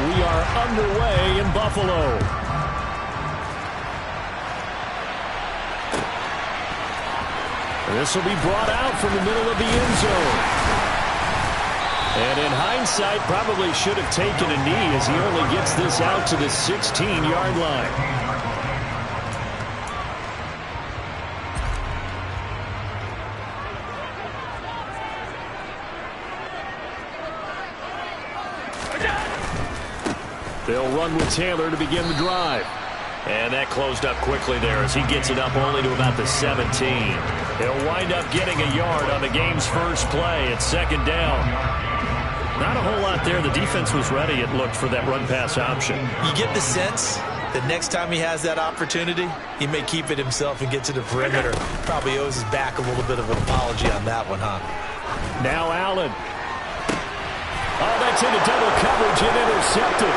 we are underway in Buffalo. This will be brought out from the middle of the end zone. And in hindsight, probably should have taken a knee as he only gets this out to the 16-yard line. They'll run with Taylor to begin the drive. And that closed up quickly there as he gets it up only to about the 17. He'll wind up getting a yard on the game's first play at second down. Not a whole lot there. The defense was ready, it looked, for that run-pass option. You get the sense that next time he has that opportunity, he may keep it himself and get to the perimeter. Probably owes his back a little bit of an apology on that one, huh? Now Allen. Oh, that's into double coverage and intercepted.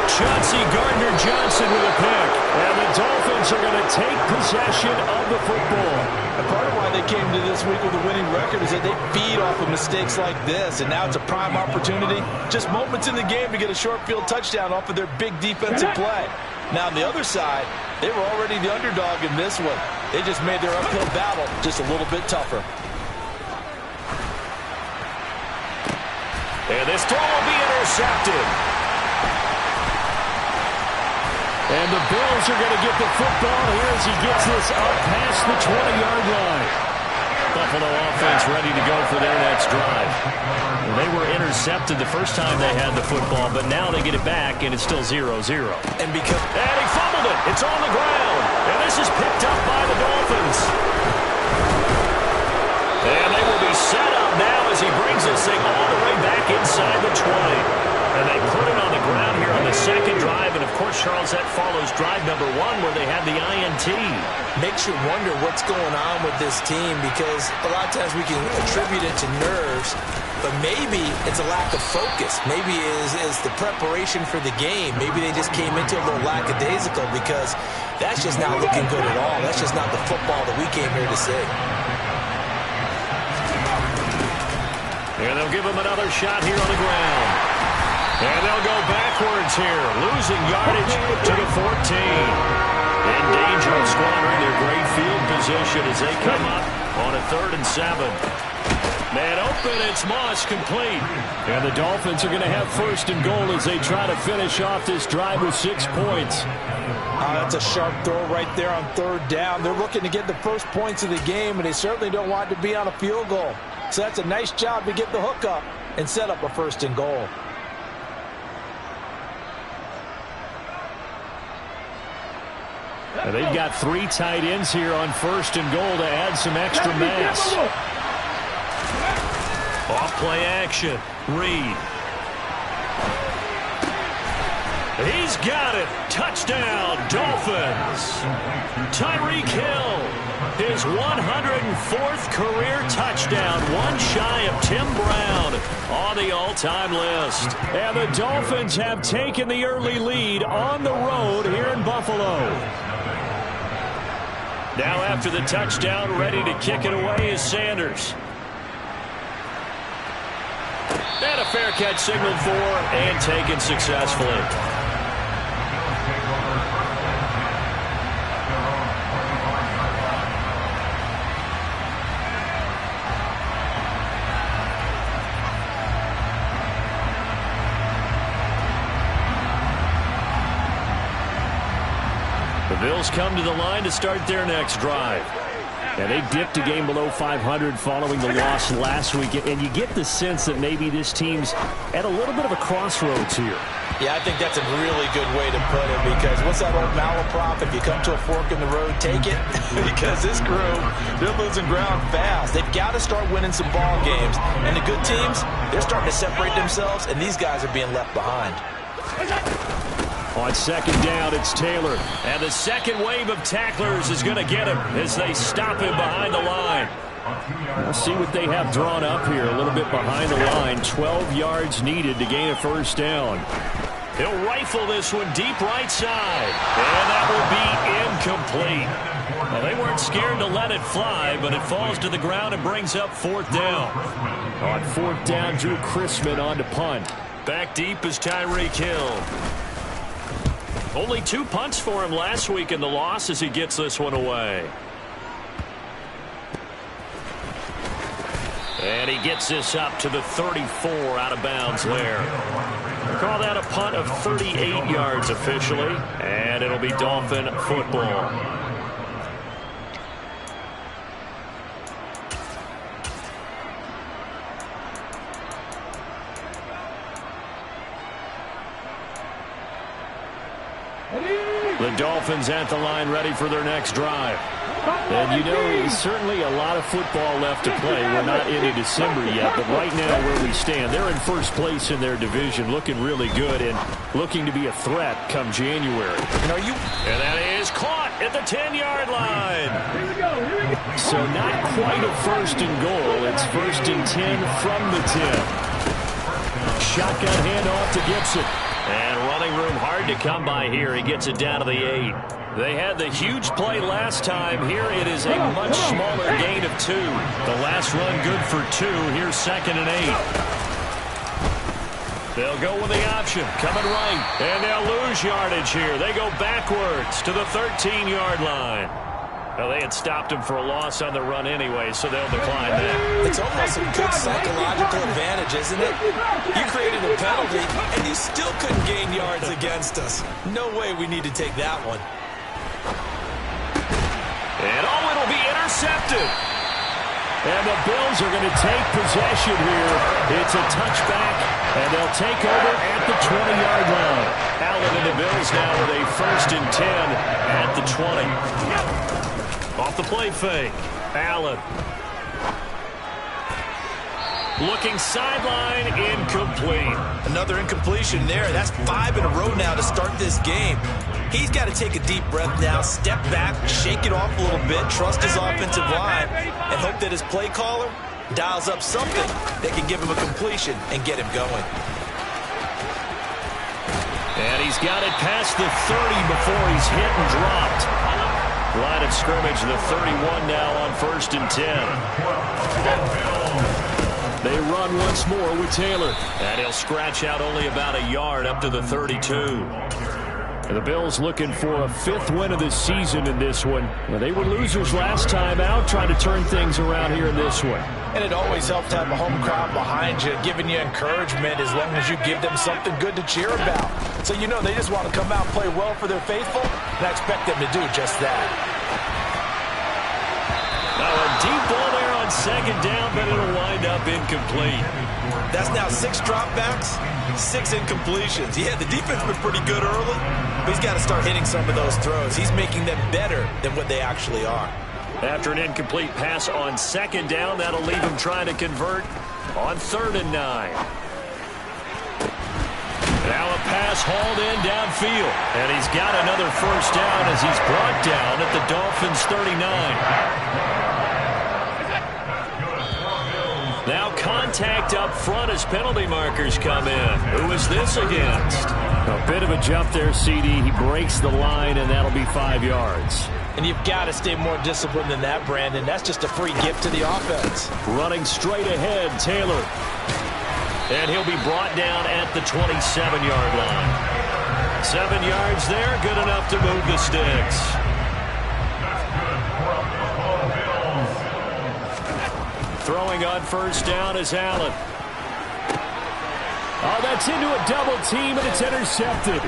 Chauncey Gardner-Johnson with a pick. And the Dolphins are going to take possession of the football. And part of why they came to this week with a winning record is that they feed off of mistakes like this. And now it's a prime opportunity. Just moments in the game to get a short field touchdown off of their big defensive play. Now on the other side, they were already the underdog in this one. They just made their uphill battle just a little bit tougher. And this throw will be intercepted. And the Bills are going to get the football here as he gets this up past the 20-yard line. Buffalo offense ready to go for their next drive. They were intercepted the first time they had the football, but now they get it back, and it's still 0-0. And he fumbled it. It's on the ground. And this is picked up by the Dolphins. And they will be set up now as he brings this thing all the way back inside the 20. And they put it on the ground here on the second drive. And, of course, Charles, that follows drive number 1 where they had the INT. Makes you wonder what's going on with this team because a lot of times we can attribute it to nerves, but maybe it's a lack of focus. Maybe it's the preparation for the game. Maybe they just came into a little lackadaisical because that's just not looking good at all. That's just not the football that we came here to see. And they'll give him another shot here on the ground. And they'll go backwards here, losing yardage to the 14. In danger of squandering their great field position as they come up on a 3rd and 7. Man open, it's Moss complete. And the Dolphins are going to have 1st and goal as they try to finish off this drive with 6 points. That's a sharp throw right there on 3rd down. They're looking to get the first points of the game, and they certainly don't want to be on a field goal. So that's a nice job to get the hook up and set up a 1st and goal. And they've got 3 tight ends here on 1st and goal to add some extra mass. Off play action. Reed. He's got it. Touchdown, Dolphins. Tyreek Hill, his 104th career touchdown, one shy of Tim Brown on the all-time list. And the Dolphins have taken the early lead on the road here in Buffalo. Now after the touchdown, ready to kick it away is Sanders. And a fair catch signaled for and taken successfully. The Bills come to the line to start their next drive. And they dipped a game below 500 following the loss last week. And you get the sense that maybe this team's at a little bit of a crossroads here. Yeah, I think that's a really good way to put it because what's that old malaprop? If you come to a fork in the road, take it. Because this crew, they're losing ground fast. They've got to start winning some ball games. And the good teams, they're starting to separate themselves, and these guys are being left behind. On second down, it's Taylor. And the second wave of tacklers is going to get him as they stop him behind the line. We'll see what they have drawn up here a little bit behind the line. 12 yards needed to gain a first down. He'll rifle this one deep right side. And that will be incomplete. Well, they weren't scared to let it fly, but it falls to the ground and brings up 4th down. On 4th down, Drew Chrisman on to punt. Back deep is Tyreek Hill. Only 2 punts for him last week in the loss as he gets this one away. And he gets this up to the 34 out of bounds there. We'll call that a punt of 38 yards officially, and it'll be Dolphin football. The Dolphins at the line ready for their next drive. And you know, there's certainly a lot of football left to play. We're not into December yet, but right now where we stand, they're in first place in their division, looking really good and looking to be a threat come January. And that is caught at the 10-yard line. Here we go. So not quite a first and goal. It's first and 10 from the 10. Shotgun handoff to Gibson. And running room hard to come by here. He gets it down to the 8. They had the huge play last time. Here it is a much smaller gain of 2. The last run good for 2. Here's 2nd and 8. They'll go with the option. Coming right. And they'll lose yardage here. They go backwards to the 13-yard line. Well, they had stopped him for a loss on the run anyway, so they'll decline that. It's almost a good psychological advantage, isn't it? You created a penalty, and you still couldn't gain yards against us. No way we need to take that one. And it'll be intercepted. And the Bills are going to take possession here. It's a touchback, and they'll take over at the 20-yard line. Allen and the Bills now with a 1st and 10 at the 20. Off the play fake. Allen. Looking sideline, incomplete. Another incompletion there. That's 5 in a row now to start this game. He's got to take a deep breath now, step back, shake it off a little bit, trust his offensive line, and hope that his play caller dials up something that can give him a completion and get him going. And he's got it past the 30 before he's hit and dropped. Line of scrimmage, the 31 now on 1st and 10. They run once more with Taylor. And he'll scratch out only about a yard up to the 32. And the Bills looking for a 5th win of the season in this one. Well, they were losers last time out, trying to turn things around here in this one. And it always helps to have a home crowd behind you, giving you encouragement as long as you give them something good to cheer about. So you know they just want to come out and play well for their faithful, and I expect them to do just that. Now a deep ball there on 2nd down, but it'll wind up incomplete. That's now 6 dropbacks, 6 incompletions. Yeah, the defense has been pretty good early, but he's got to start hitting some of those throws. He's making them better than what they actually are. After an incomplete pass on 2nd down, that'll leave him trying to convert on 3rd and 9. Now a pass hauled in downfield. And he's got another 1st down as he's brought down at the Dolphins' 39. Now contact up front as penalty markers come in. Who is this against? A bit of a jump there, CD. He breaks the line, and that'll be 5 yards. And you've got to stay more disciplined than that, Brandon. That's just a free gift to the offense. Running straight ahead, Taylor. And he'll be brought down at the 27-yard line. 7 yards there, good enough to move the sticks. Throwing on 1st down is Allen. Oh, that's into a double team, and it's intercepted.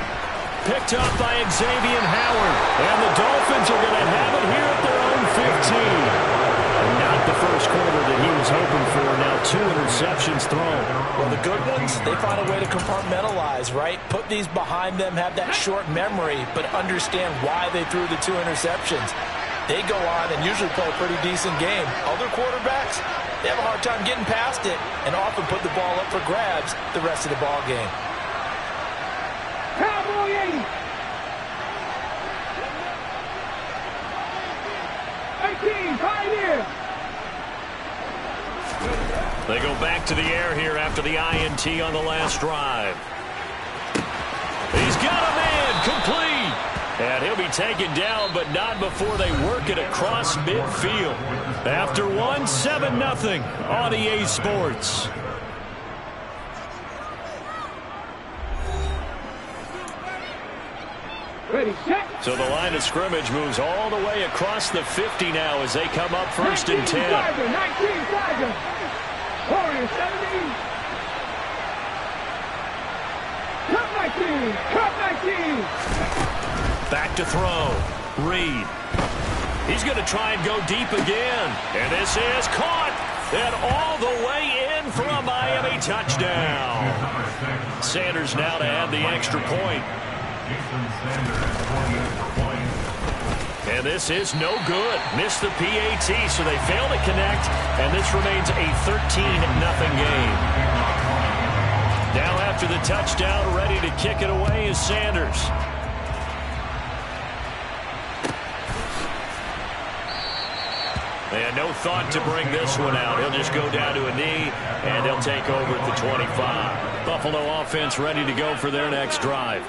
Picked up by Xavier Howard. And the Dolphins are going to have it here at their own 15. Not the first quarter that he was hoping for. Now 2 interceptions thrown. Well, the good ones, they find a way to compartmentalize, right? Put these behind them, have that short memory, but understand why they threw the 2 interceptions. They go on and usually play a pretty decent game. Other quarterbacks, they have a hard time getting past it and often put the ball up for grabs the rest of the ball game. Cowboy 80. 18, Pioneer. They go back to the air here after the INT on the last drive. He's got a man, complete. And he'll be taken down, but not before they work it across midfield. After 1, 7-0 on EA Sports. Ready, set. So the line of scrimmage moves all the way across the 50 now as they come up first and 10. 19 Tiger. 17. Cut 19. Cut 19. Back to throw. Reed. He's going to try and go deep again. And this is caught. And all the way in for a Miami touchdown. Sanders now to add the extra point. And this is no good. Missed the PAT, so they fail to connect. And this remains a 13-0 game. Now after the touchdown, ready to kick it away is Sanders. They had no thought to bring this one out. He'll just go down to a knee, and they'll take over at the 25. Buffalo offense ready to go for their next drive.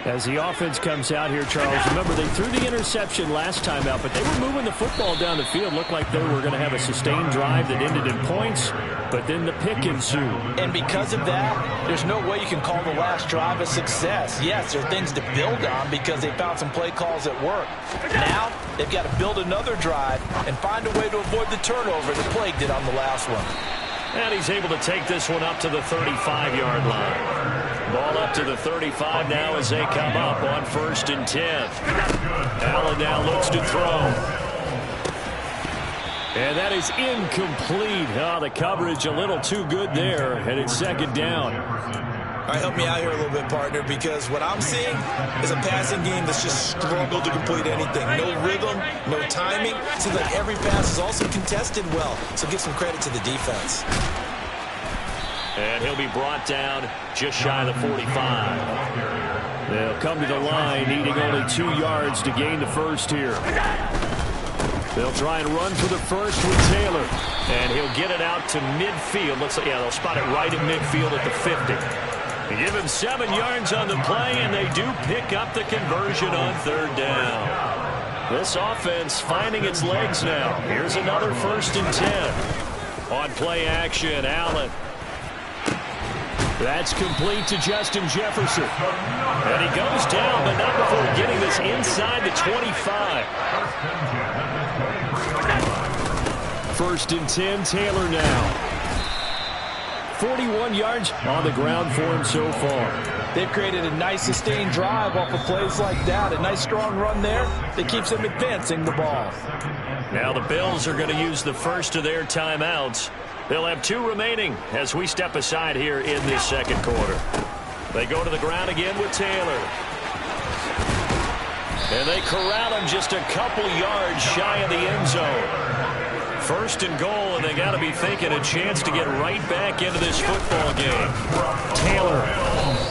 As the offense comes out here, Charles, remember they threw the interception last time out, but they were moving the football down the field. Looked like they were going to have a sustained drive that ended in points, but then the pick ensued. And because of that, there's no way you can call the last drive a success. Yes, there are things to build on because they found some play calls that work. Now, they've got to build another drive and find a way to avoid the turnover that Plague did on the last one. And he's able to take this one up to the 35-yard line. Ball up to the 35 now as they come up on 1st and 10. Allen now looks to throw. And that is incomplete. Oh, the coverage a little too good there, and it's 2nd down. All right, help me out here a little bit, partner, because what I'm seeing is a passing game that's just struggled to complete anything. No rhythm, no timing. Seems like every pass is also contested well, so give some credit to the defense. And he'll be brought down just shy of the 45. They'll come to the line, needing only 2 yards to gain the first here. They'll try and run for the first with Taylor. And he'll get it out to midfield. Looks like, yeah, they'll spot it right at midfield at the 50. They give him 7 yards on the play, and they do pick up the conversion on 3rd down. This offense finding its legs now. Here's another 1st and 10. On play action, Allen. That's complete to Justin Jefferson. And he goes down, but not before getting this inside the 25. 1st and 10, Taylor now. 41 yards on the ground for him so far. They've created a nice sustained drive off of plays like that. A nice strong run there that keeps them advancing the ball. Now the Bills are going to use the first of their timeouts. They'll have 2 remaining as we step aside here in this 2nd quarter. They go to the ground again with Taylor. And they corral him just a couple yards shy of the end zone. 1st and goal, and they got to be thinking a chance to get right back into this football game. Taylor,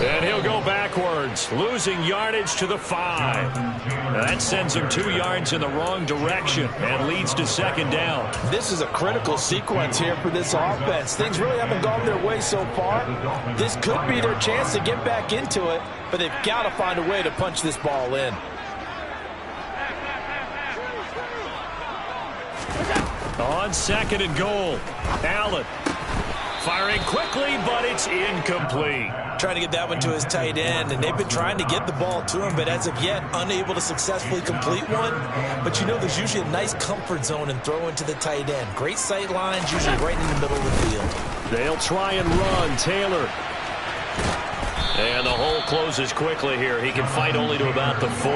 and he'll go backwards, losing yardage to the 5. Now that sends him 2 yards in the wrong direction and leads to 2nd down. This is a critical sequence here for this offense. Things really haven't gone their way so far. This could be their chance to get back into it, but they've got to find a way to punch this ball in. On 2nd and goal, Allen firing quickly, but it's incomplete. Trying to get that one to his tight end, and they've been trying to get the ball to him, but as of yet, unable to successfully complete one. But you know, there's usually a nice comfort zone in throwing to the tight end. Great sight lines, usually right in the middle of the field. They'll try and run. Taylor. And the hole closes quickly here. He can fight only to about the 4.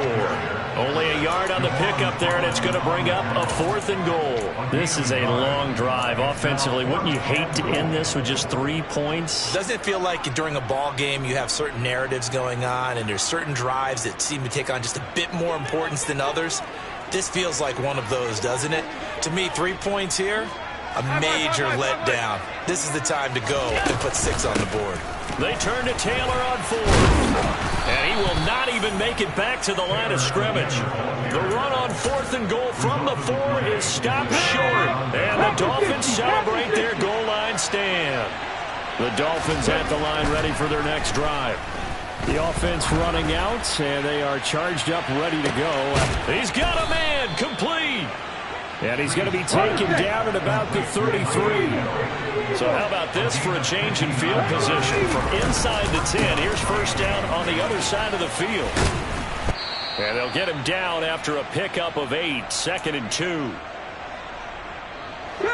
Only a yard on the pickup there, and it's going to bring up a 4th and goal. This is a long drive offensively. Wouldn't you hate to end this with just 3 points? Doesn't it feel like during a ball game you have certain narratives going on and there's certain drives that seem to take on just a bit more importance than others? This feels like one of those, doesn't it? To me, 3 points here, a major letdown. This is the time to go and put 6 on the board. They turn to Taylor on 4th. And he will not even make it back to the line of scrimmage. The run on 4th and goal from the 4 is stopped short. And the Dolphins celebrate their goal line stand. The Dolphins at the line ready for their next drive. The offense running out, and they are charged up, ready to go. He's got a man, complete. And he's going to be taken down at about the 33. So how about this for a change in field position? From inside the 10, here's 1st down on the other side of the field. And they'll get him down after a pickup of 8, 2nd and 2. 2.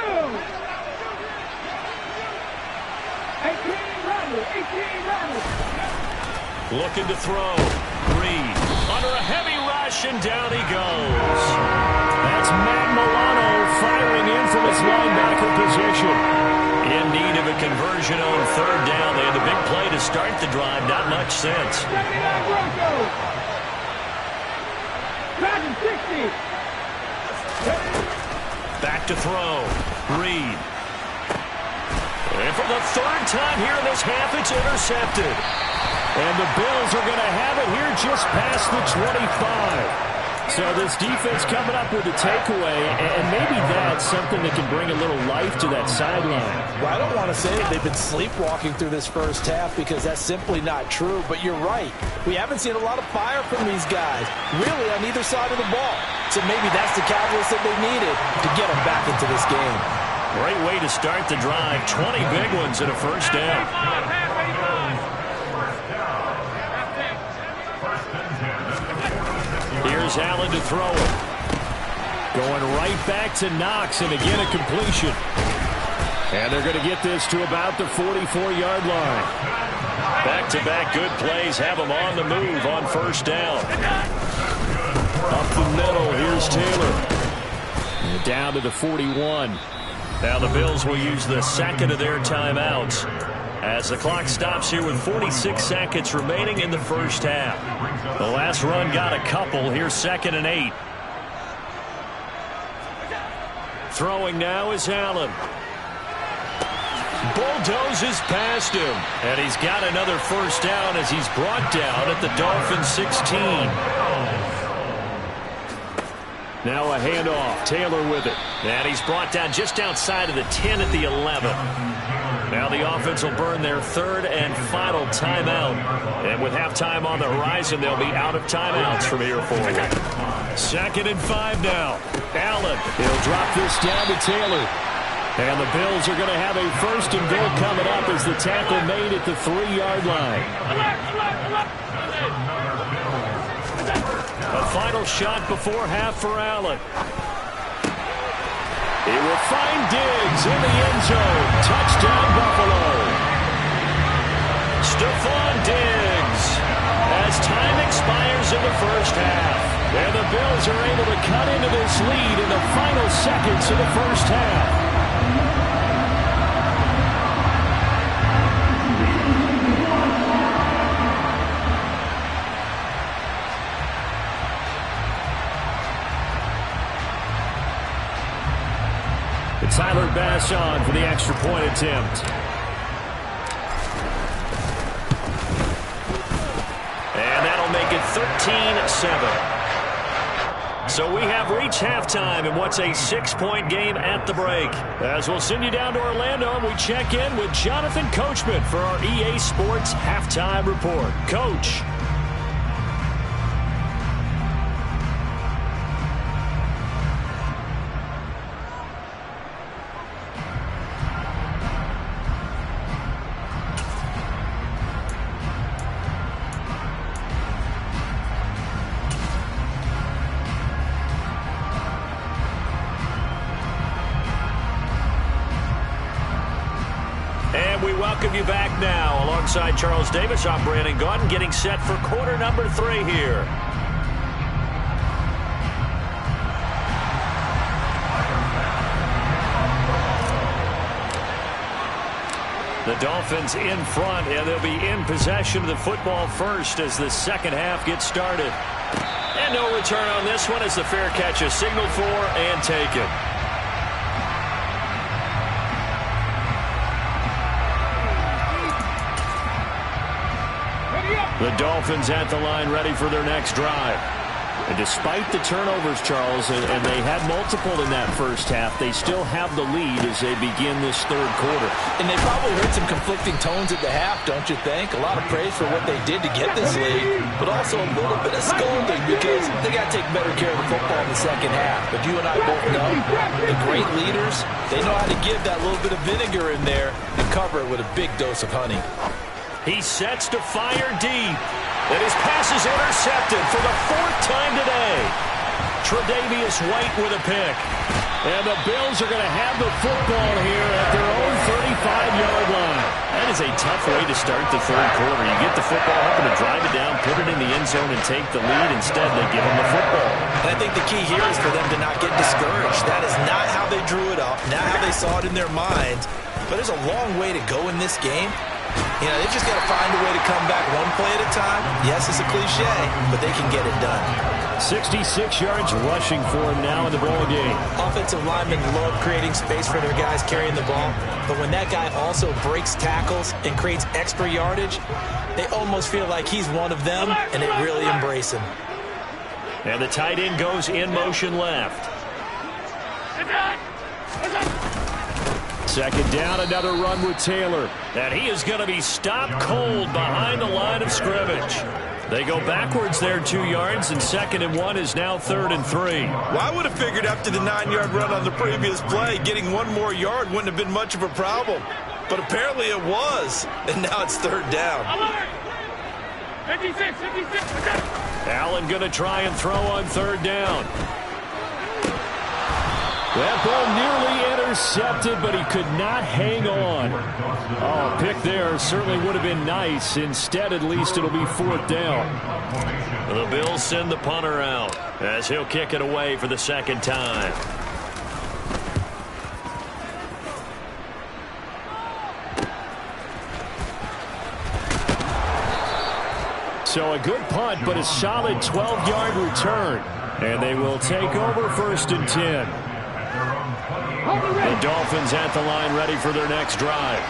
18 Rebels. Looking to throw. Reed under a heavy rush, and down he goes. That's Matt Milano firing in from his linebacker position. In need of a conversion on 3rd down. They had the big play to start the drive. Not much sense. 79 Broncos. 60. Back to throw. Reed. And for the 3rd time here in this half, it's intercepted. And the Bills are going to have it here just past the 25. So this defense coming up with a takeaway, and maybe that's something that can bring a little life to that sideline. Well, I don't want to say they've been sleepwalking through this first half because that's simply not true, but you're right. We haven't seen a lot of fire from these guys, really on either side of the ball. So maybe that's the catalyst that they needed to get them back into this game. Great way to start the drive. 20 big ones and a first down. Here's Allen to throw it. Going right back to Knox, and again a completion. And they're going to get this to about the 44-yard line. Back-to-back good plays have them on the move on 1st down. Up the middle, here's Taylor. And down to the 41. Now the Bills will use the 2nd of their timeouts as the clock stops here with 46 seconds remaining in the first half. The last run got a couple. Here's 2nd and 8. Throwing now is Allen. Bulldozes past him. And he's got another first down as he's brought down at the Dolphins 16. Now a handoff. Taylor with it. And he's brought down just outside of the 10 at the 11. Now the offense will burn their 3rd and final timeout. And with halftime on the horizon, they'll be out of timeouts from here forward. 2nd and 5 now. Allen. He'll drop this down to Taylor. And the Bills are going to have a 1st and goal coming up as the tackle made at the 3-yard line. A final shot before half for Allen. He will find Diggs in the end zone. Touchdown, Buffalo. Stephon Diggs as time expires in the first half. And the Bills are able to cut into this lead in the final seconds of the first half. Tyler Bass on for the extra point attempt. And that'll make it 13-7. So we have reached halftime in what's a 6-point game at the break. As we'll send you down to Orlando, and we check in with Jonathan Coachman for our EA Sports Halftime Report. Coach. Welcome you back now. Alongside Charles Davis, I'm Brandon Gaudin, getting set for quarter number 3 here. The Dolphins in front, and they'll be in possession of the football first as the second half gets started. And no return on this one as the fair catch is signaled for and taken. The Dolphins at the line ready for their next drive. And despite the turnovers, Charles, and they had multiple in that first half, they still have the lead as they begin this 3rd quarter. And they probably heard some conflicting tones at the half, don't you think? A lot of praise for what they did to get this lead, but also a little bit of scolding because they got to take better care of the football in the second half. But you and I both know the great leaders, they know how to give that little bit of vinegar in there and cover it with a big dose of honey. He sets to fire deep. And his pass is intercepted for the 4th time today. Tre'Davious White with a pick. And the Bills are going to have the football here at their own 35-yard line. That is a tough way to start the 3rd quarter. You get the football, hoping to drive it down, put it in the end zone, and take the lead. Instead, they give them the football. And I think the key here is for them to not get discouraged. That is not how they drew it up, not how they saw it in their minds. But there's a long way to go in this game. You know, they just got to find a way to come back one play at a time. Yes, it's a cliche, but they can get it done. 66 yards rushing for him now in the ball game. Offensive linemen love creating space for their guys carrying the ball, but when that guy also breaks tackles and creates extra yardage, they almost feel like he's one of them, and they really embrace him. And the tight end goes in motion left. 2nd down, another run with Taylor. And he is going to be stopped cold behind the line of scrimmage. They go backwards there 2 yards, and 2nd and 1 is now 3rd and 3. Well, I would have figured after the 9-yard run on the previous play, getting 1 more yard wouldn't have been much of a problem. But apparently it was, and now it's 3rd down. 56. Allen going to try and throw on 3rd down. That ball nearly intercepted, but he could not hang on. Oh, pick there certainly would have been nice. Instead, at least it'll be 4th down. The Bills send the punter out as he'll kick it away for the 2nd time. So a good punt, but a solid 12-yard return. And they will take over 1st and 10. The Dolphins at the line ready for their next drive.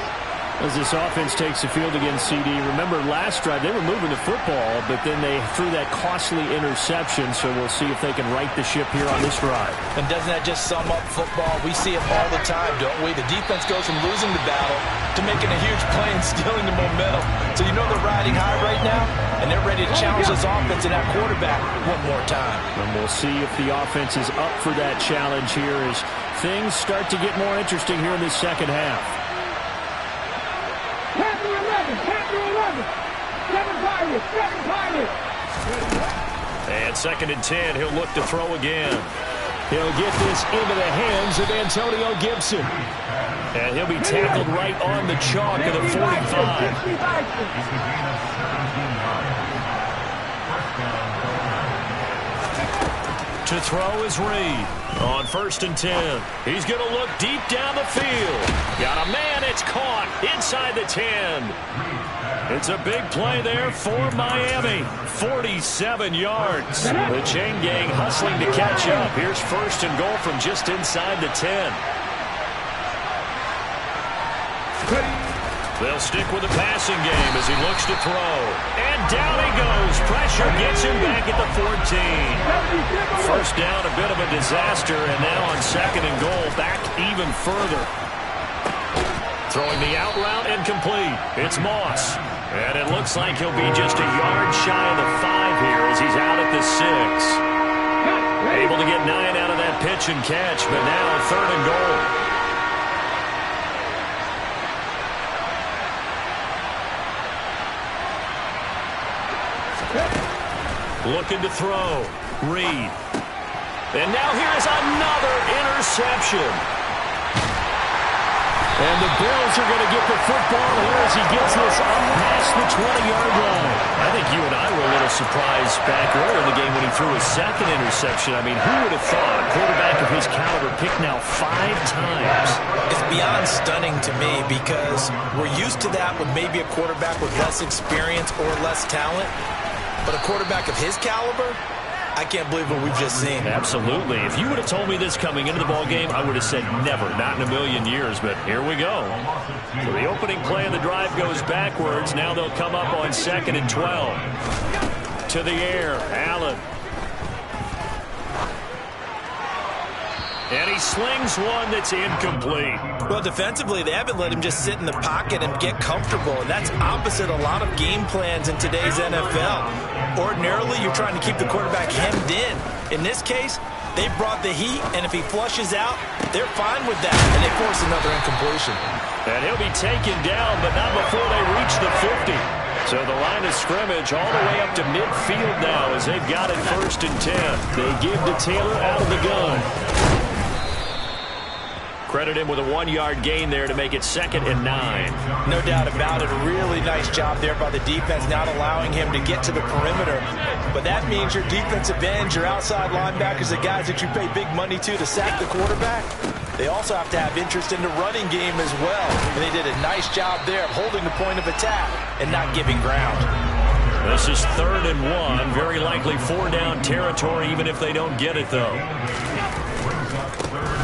As this offense takes the field against CD, remember last drive they were moving the football, but then they threw that costly interception, so we'll see if they can right the ship here on this drive. And doesn't that just sum up football? We see it all the time, don't we? The defense goes from losing the battle to making a huge play and stealing the momentum. So you know they're riding high right now, and they're ready to challenge this offense and that quarterback one more time. And we'll see if the offense is up for that challenge here as things start to get more interesting here in this 2nd half. Panther 11. 7 Pirates. And 2nd and 10, he'll look to throw again. He'll get this into the hands of Antonio Gibson. And he'll be tackled right on the chalk of the 45. To throw is Reed on 1st and 10. He's going to look deep down the field. Got a man, it's caught inside the 10. It's a big play there for Miami. 47 yards. The chain gang hustling to catch up. Here's 1st and goal from just inside the 10. They'll stick with the passing game as he looks to throw. And down he goes. Pressure gets him back at the 14. 1st down, a bit of a disaster, and now on 2nd and goal, back even further. Throwing the out route incomplete. It's Moss. And it looks like he'll be just a yard shy of the 5 here as he's out at the 6. Able to get 9 out of that pitch and catch, but now 3rd and goal. Looking to throw. Reed. And now here's another interception. And the Bills are going to get the football here as he gets this up past the 20-yard line. I think you and I were a little surprised back earlier in the game when he threw his 2nd interception. I mean, who would have thought a quarterback of his caliber picked now 5 times? It's beyond stunning to me because we're used to that with maybe a quarterback with less experience or less talent. But a quarterback of his caliber, I can't believe what we've just seen. Absolutely. If you would have told me this coming into the ball game, I would have said never, not in a million years. But here we go. So the opening play of the drive goes backwards. Now they'll come up on 2nd and 12. To the air, Allen. And he slings one that's incomplete. Well, defensively, they haven't let him just sit in the pocket and get comfortable. And that's opposite a lot of game plans in today's NFL. Ordinarily, you're trying to keep the quarterback hemmed in. In this case, they brought the heat, and if he flushes out, they're fine with that. And they force another incompletion. And he'll be taken down, but not before they reach the 50. So the line of scrimmage all the way up to midfield now as they've got it 1st and 10. They give to Taylor out of the gun. Credit him with a 1-yard gain there to make it 2nd and 9. No doubt about it. A really nice job there by the defense, not allowing him to get to the perimeter. But that means your defensive ends, your outside linebackers, the guys that you pay big money to sack the quarterback, they also have to have interest in the running game as well. And they did a nice job there of holding the point of attack and not giving ground. This is 3rd and 1. Very likely 4-down territory, even if they don't get it, though.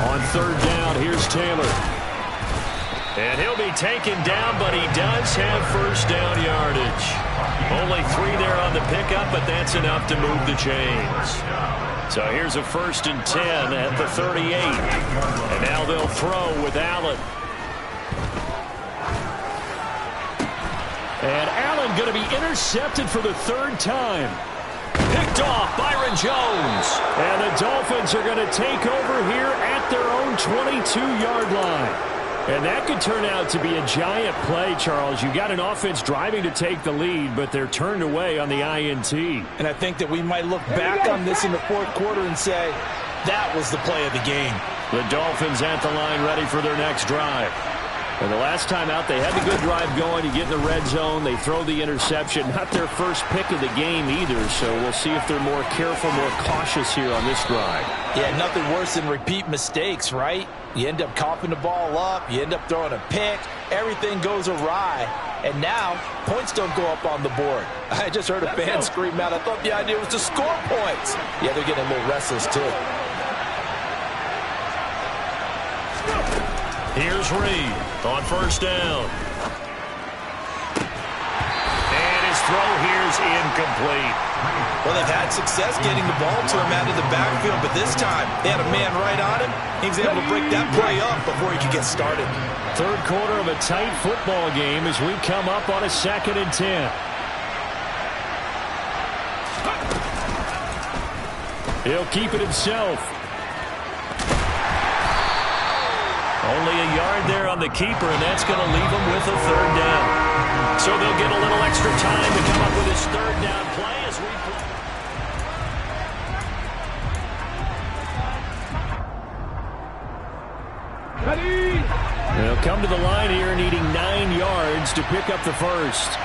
On 3rd down, here's Taylor. And he'll be taken down, but he does have 1st down yardage. Only 3 there on the pickup, but that's enough to move the chains. So here's a 1st and 10 at the 38. And now they'll throw with Allen. And Allen going to be intercepted for the 3rd time. Picked off, Byron Jones. And the Dolphins are going to take over here at their own 22-yard line. And that could turn out to be a giant play, Charles. You got an offense driving to take the lead, but they're turned away on the INT. And I think that we might look back on this in the 4th quarter and say, that was the play of the game. The Dolphins at the line ready for their next drive. And the last time out, they had the good drive going. You get in the red zone. They throw the interception. Not their first pick of the game either, so we'll see if they're more careful, more cautious here on this drive. Yeah, nothing worse than repeat mistakes, right? You end up coughing the ball up. You end up throwing a pick. Everything goes awry. And now, points don't go up on the board. I just heard a fan scream out. I thought the idea was to score points. Yeah, they're getting a little restless, too. Here's Reed on 1st down. And his throw here's incomplete. Well, they've had success getting the ball to him out of the backfield, but this time they had a man right on him. He was able to break that play up before he could get started. 3rd quarter of a tight football game as we come up on a 2nd and 10. He'll keep it himself. Only a yard there on the keeper, and that's going to leave him with a 3rd down. So they'll get a little extra time to come up with his 3rd down play as we They'll come to the line here needing 9 yards to pick up the 1st.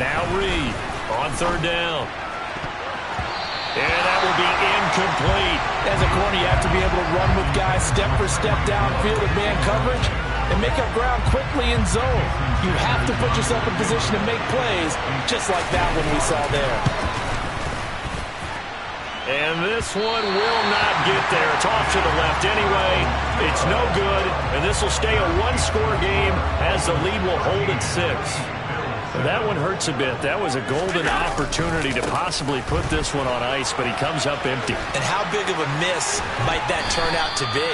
Now Reed on 3rd down. And that will be incomplete. As a corner, you have to be able to run with guys step for step downfield in man coverage and make up ground quickly in zone. You have to put yourself in position to make plays, just like that one we saw there. And this one will not get there. It's off to the left anyway. It's no good, and this will stay a 1-score game as the lead will hold at 6. That one hurts a bit. That was a golden opportunity to possibly put this one on ice, but he comes up empty. And how big of a miss might that turn out to be?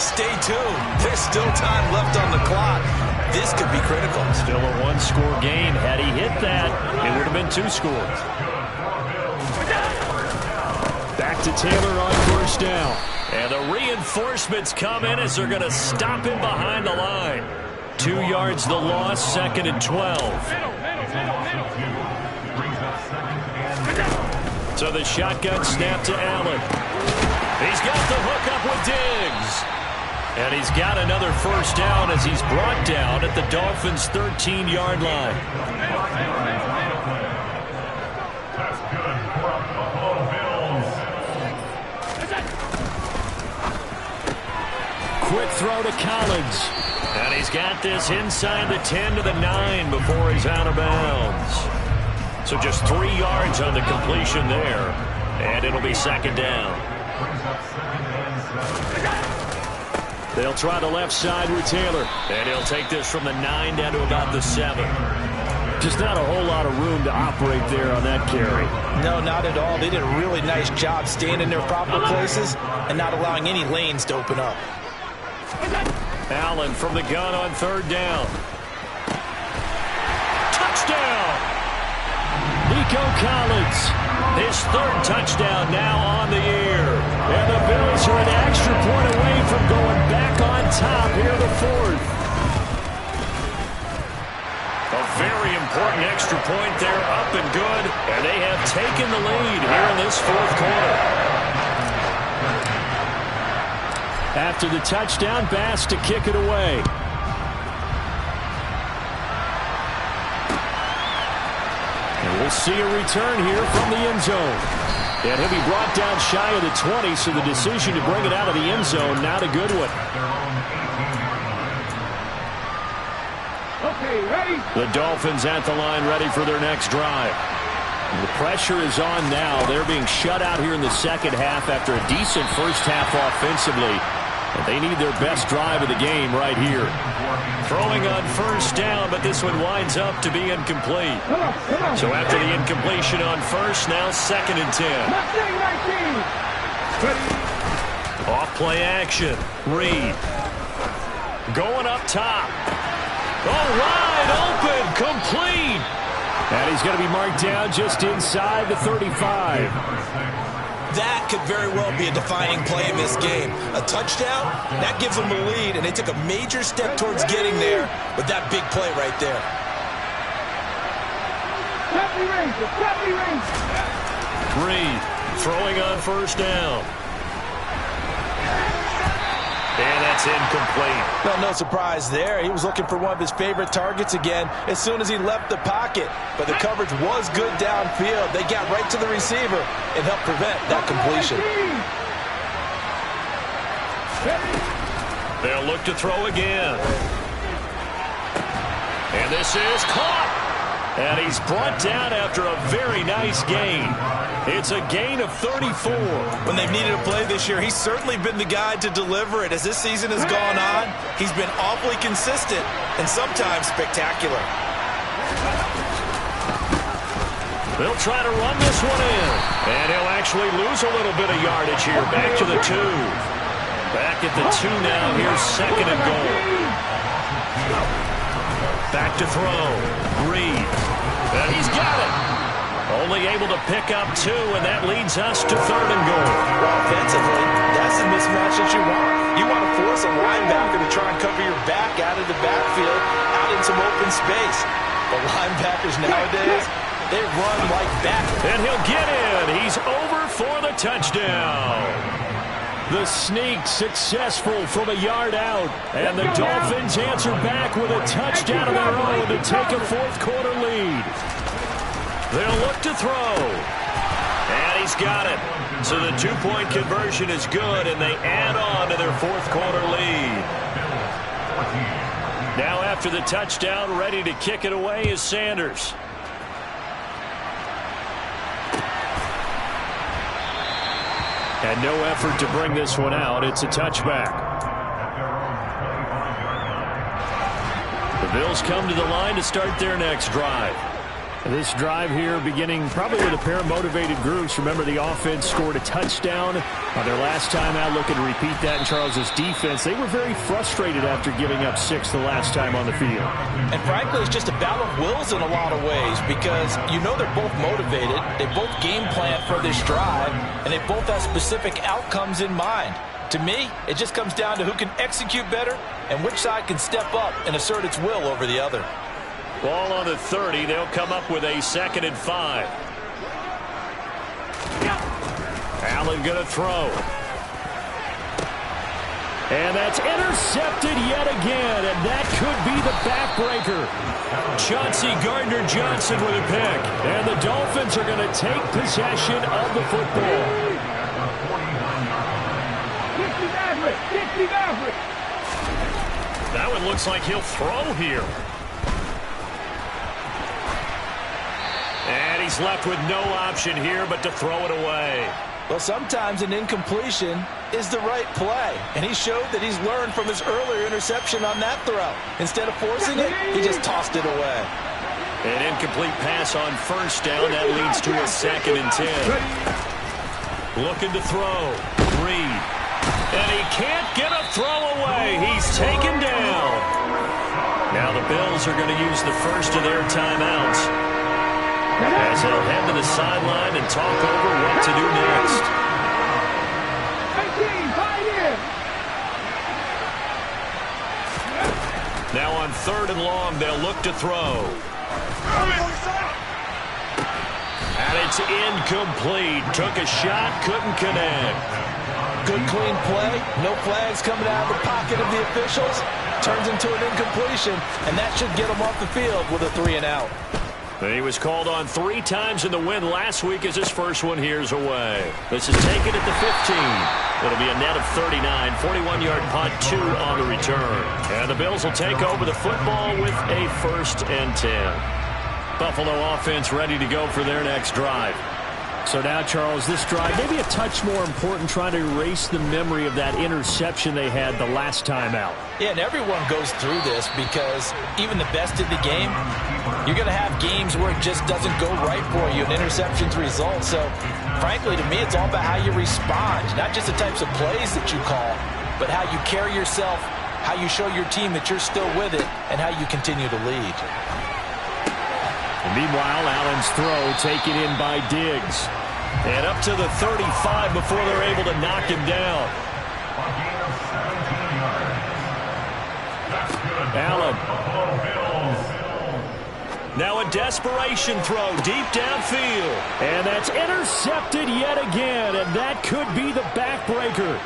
Stay tuned. There's still time left on the clock. This could be critical. Still a 1-score game. Had he hit that, it would have been 2 scores. Back to Taylor on 1st down. And the reinforcements come in as they're going to stop him behind the line. 2 yards the loss, 2nd and 12. So the shotgun snap to Allen. He's got the hook up with Diggs. And he's got another 1st down as he's brought down at the Dolphins' 13-yard line. Quick throw to Collins. And he's got this inside the 10 to the 9 before he's out of bounds. So just 3 yards on the completion there. And it'll be 2nd down. They'll try the left side with Taylor. And he'll take this from the 9 down to about the 7. Just not a whole lot of room to operate there on that carry. No, not at all. They did a really nice job staying in their proper places and not allowing any lanes to open up. Allen from the gun on 3rd down. Touchdown! Nico Collins. His third touchdown now on the year. And the Bills are an extra point away from going back on top here in the fourth. A very important extra point there, up and good. And they have taken the lead here in this fourth quarter. After the touchdown, Bass to kick it away. And we'll see a return here from the end zone. And he'll be brought down shy of the 20, so the decision to bring it out of the end zone, not a good one. Okay, ready? The Dolphins at the line, ready for their next drive. And the pressure is on now. They're being shut out here in the second half after a decent first half offensively. And they need their best drive of the game right here. Throwing on first down, but this one winds up to be incomplete. Come on. So after the incompletion on first, now 2nd and 10. Mustang 19. Ready? Off play action. Reed. Going up top. Oh, wide open. Complete. And he's going to be marked down just inside the 35. That could very well be a defining play in this game. A touchdown, that gives them the lead, and they took a major step towards getting there with that big play right there. Reed throwing on first down. And that's incomplete. Well, no surprise there. He was looking for one of his favorite targets again as soon as he left the pocket. But the coverage was good downfield. They got right to the receiver and helped prevent that completion. They'll look to throw again. And this is caught. And he's brought down after a very nice gain. It's a gain of 34. When they've needed a play this year, he's certainly been the guy to deliver it. As this season has gone on, he's been awfully consistent and sometimes spectacular. They'll try to run this one in. And he'll actually lose a little bit of yardage here. Back to the 2. Back at the 2 now. Here's 2nd and goal. Back to throw. Reed. And he's got it. Only able to pick up 2, and that leads us to 3rd and goal. Well, offensively, that's the mismatch that you want. You want to force a linebacker to try and cover your back out of the backfield, out in some open space. But linebackers nowadays, they run like backwards. And he'll get in. He's over for the touchdown. The sneak successful from a yard out. And the Dolphins answer back with a touchdown of their own to take a fourth quarter lead. They'll look to throw. And he's got it. So the 2-point conversion is good, and they add on to their fourth quarter lead. Now after the touchdown, ready to kick it away is Sanders. And no effort to bring this one out. It's a touchback. The Bills come to the line to start their next drive. This drive here beginning probably with a pair of motivated groups. Remember, the offense scored a touchdown on their last time out, looking to repeat that in Charles's defense. They were very frustrated after giving up 6 the last time on the field. And frankly, it's just a battle of wills in a lot of ways because you know they're both motivated. They both game plan for this drive, and they both have specific outcomes in mind. To me, it just comes down to who can execute better and which side can step up and assert its will over the other. Ball on the 30. They'll come up with a 2nd and 5. Allen going to throw. And that's intercepted yet again, and that could be the backbreaker. Chauncey Gardner-Johnson with a pick. And the Dolphins are going to take possession of the football. 60 Maverick. That one looks like he'll throw here. And he's left with no option here but to throw it away. Well, sometimes an incompletion is the right play, and he showed that he's learned from his earlier interception on that throw. Instead of forcing it, he just tossed it away. An incomplete pass on first down. That leads to a 2nd and 10. Looking to throw. Reed. And he can't get a throw away. He's taken down. Now the Bills are going to use the first of their timeouts. as he'll head to the sideline and talk over what to do next. 19, tied in. Now on 3rd and long, they'll look to throw. And it's incomplete. Took a shot, couldn't connect. Good, clean play. No flags coming out of the pocket of the officials. Turns into an incompletion, and that should get him off the field with a 3 and out. And he was called on 3 times in the win last week as his first one here's away. This is taken at the 15. It'll be a net of 39, 41-yard punt, 2 on the return. And the Bills will take over the football with a 1st and 10. Buffalo offense ready to go for their next drive. So now, Charles, this drive maybe a touch more important, trying to erase the memory of that interception they had the last time out. Yeah, and everyone goes through this because even the best in the game, you're going to have games where it just doesn't go right for you, and interceptions result. So, frankly, to me, it's all about how you respond, not just the types of plays that you call, but how you carry yourself, how you show your team that you're still with it, and how you continue to lead. And meanwhile, Allen's throw taken in by Diggs. And up to the 35 before they're able to knock him down. Allen. Now a desperation throw deep downfield. And that's intercepted yet again, and that could be the backbreaker.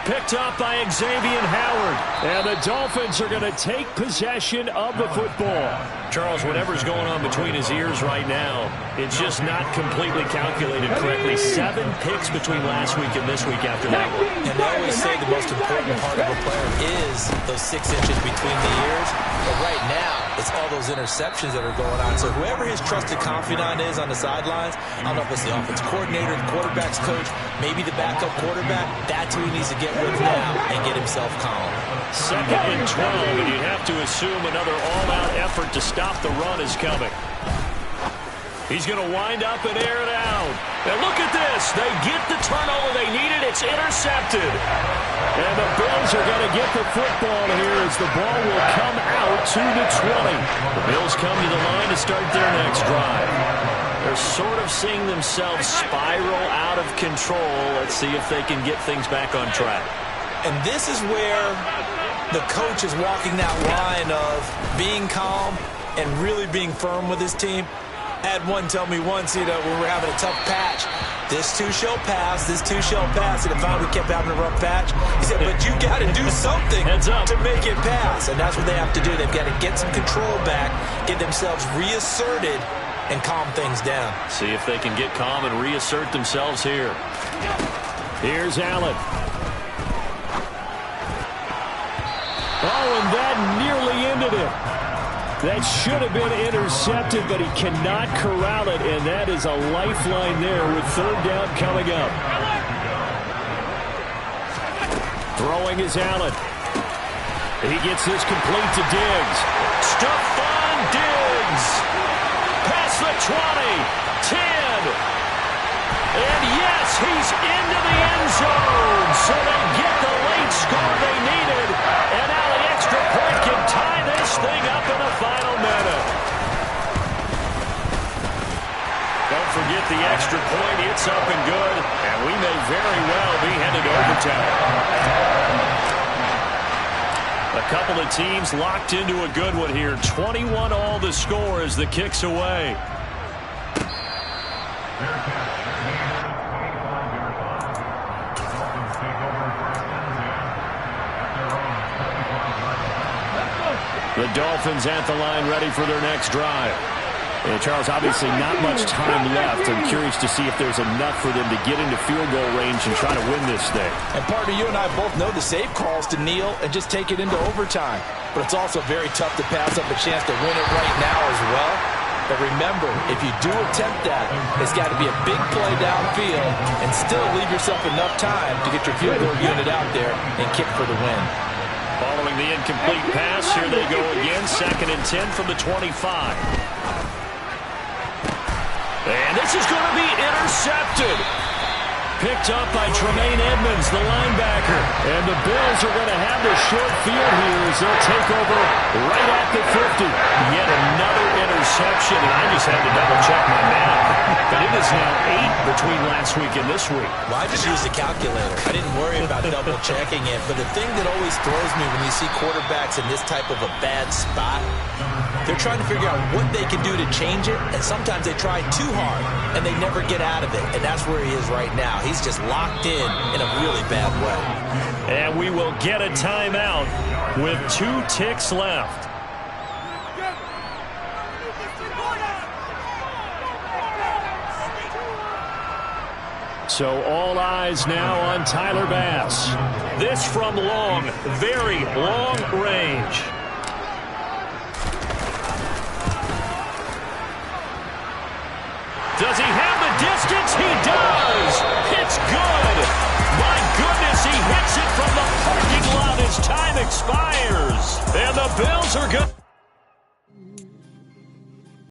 Picked up by Xavier Howard. And the Dolphins are going to take possession of the football. Charles, whatever's going on between his ears right now, it's just not completely calculated correctly. 7 picks between last week and this week after that one. And they always say the most important part of a player is those 6 inches between the ears. But right now, it's all those interceptions that are going on. So whoever his trusted confidant is on the sidelines, I don't know if it's the offense coordinator, the quarterback's coach, maybe the backup quarterback, that's who he needs to get with now and get himself calm. 2nd and 12, and you'd have to assume another all-out effort to stop the run is coming. He's going to wind up and air it out. And look at this. They get the turnover they needed. It's intercepted. And the Bills are going to get the football here as the ball will come out to the 20. The Bills come to the line to start their next drive. They're sort of seeing themselves spiral out of control. Let's see if they can get things back on track. And this is where the coach is walking that line of being calm and really being firm with his team. I had one tell me once, when we were having a tough patch, this too shall pass, this too shall pass. And if we kept having a rough patch, he said, but you got to do something to make it pass. And that's what they have to do. They've got to get some control back, get themselves reasserted, and calm things down. See if they can get calm and reassert themselves here. Here's Allen. Oh, and that nearly ended it. That should have been intercepted, but he cannot corral it, and that is a lifeline there with 3rd down coming up. Throwing is Allen. He gets this complete to Diggs. Stephon Diggs. Past the 20, 10. And yes, he's into the end zone. So they get the late score they needed. And now the extra point can tie this thing up in the final minute. Don't forget the extra point. It's up and good. And we may very well be headed to overtime. A couple of teams locked into a good one here. 21 all the score as the kick's away. The Dolphins at the line ready for their next drive. Yeah, Charles, obviously not much time left. I'm curious to see if there's enough for them to get into field goal range and try to win this thing. And partner, you and I both know the safe calls to kneel and just take it into overtime. But it's also very tough to pass up a chance to win it right now as well. But remember, if you do attempt that, it's got to be a big play downfield and still leave yourself enough time to get your field goal unit out there and kick for the win. Following the incomplete pass, here they go again. 2nd and 10 from the 25. And this is going to be intercepted. Picked up by Tremaine Edmonds, the linebacker. And the Bills are going to have the short field here as they'll take over right at the 50. Yet another interception mention, and I just had to double-check my math, but it is now 8 between last week and this week. Well, I just used a calculator. I didn't worry about double-checking it, but the thing that always throws me when you see quarterbacks in this type of a bad spot, they're trying to figure out what they can do to change it, and sometimes they try too hard, and they never get out of it, and that's where he is right now. He's just locked in a really bad way. And we will get a timeout with 2 ticks left. So all eyes now on Tyler Bass. This from long, very long range. Does he have the distance? He does. It's good. My goodness, he hits it from the parking lot as time expires. And the Bills are good.